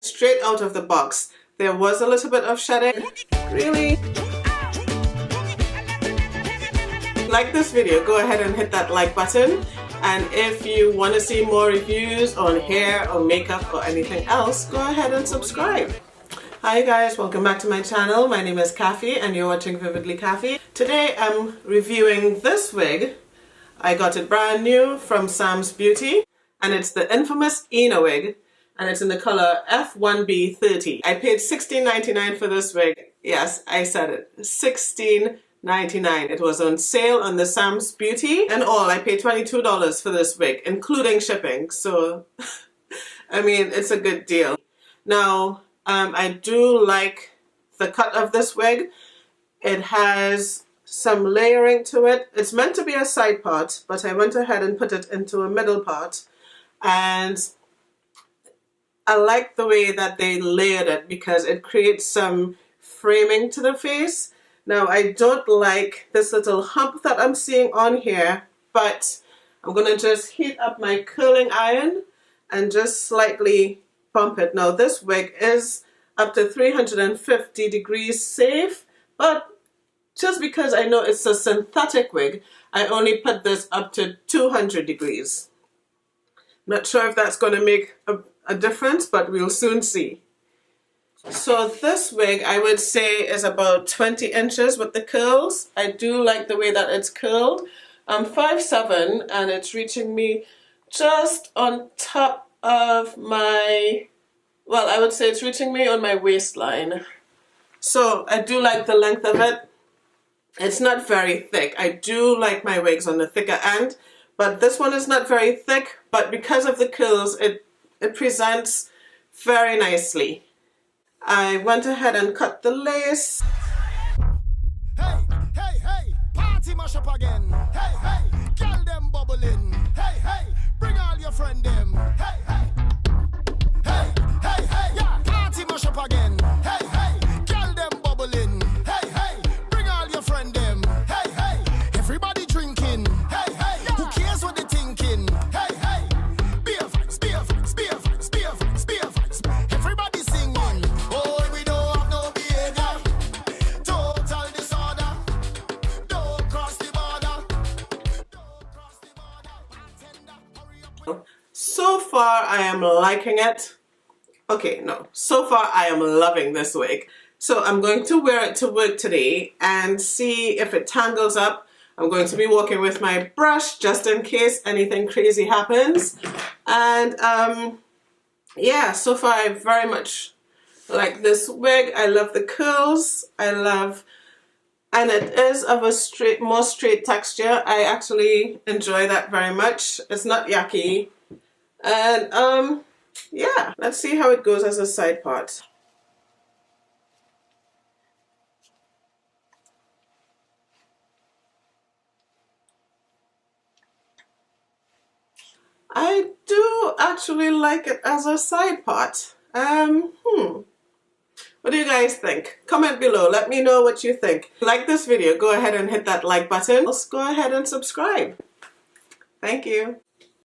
Straight out of the box, there was a little bit of shedding. Really? Like this video, go ahead and hit that like button. And if you want to see more reviews on hair or makeup or anything else, go ahead and subscribe. Hi guys, welcome back to my channel. My name is Kathy and you're watching Vividly Kathy. Today I'm reviewing this wig. I got it brand new from Samsbeauty and it's the infamous Ina wig and it's in the color F1B30. I paid $16.99 for this wig. Yes, I said it. $16.99. It was on sale on the Samsbeauty and all. I paid $22 for this wig, including shipping. So, I mean, it's a good deal. Now, I do like the cut of this wig. It has some layering to it. It's meant to be a side part, but I went ahead and put it into a middle part. And I like the way that they layered it because it creates some framing to the face. Now, I don't like this little hump that I'm seeing on here, but I'm going to just heat up my curling iron and just slightly bump it. Now, this wig is up to 350 degrees safe, but just because I know it's a synthetic wig, I only put this up to 200 degrees. Not sure if that's going to make a difference, but we'll soon see. So this wig, I would say, is about 20 inches with the curls. I do like the way that it's curled. I'm 5'7", and it's reaching me just on top of my, well, I would say it's reaching me on my waistline. So I do like the length of it. It's not very thick. I do like my wigs on the thicker end, but this one is not very thick, but because of the curls, it presents very nicely. I went ahead and cut the lace. Hey, hey, hey, party mash up again. Hey, hey, girl them bubbling. Hey, hey, bring all your friend them. Hey, hey, hey, hey, hey, yeah, party mash up again. Hey, hey, girl them bubbling. Hey, hey, bring all your friend them. Hey, hey, everybody drinking. Hey, hey, yeah. Who cares what they thinking? Hey, hey, beer vibes, beer vibes, beer vibes, beer vibes, beer vibes. Everybody singing. So far, I am liking it. Okay, no. So far, I am loving this wig. So I'm going to wear it to work today and see if it tangles up. I'm going to be walking with my brush just in case anything crazy happens. And yeah, so far I very much like this wig. I love the curls. And it is of a more straight texture. I actually enjoy that very much. It's not yucky. And yeah, let's see how it goes as a side part. I do actually like it as a side part. What do you guys think? Comment below. Let me know what you think. Like this video, go ahead and hit that like button. Also, go ahead and subscribe. Thank you.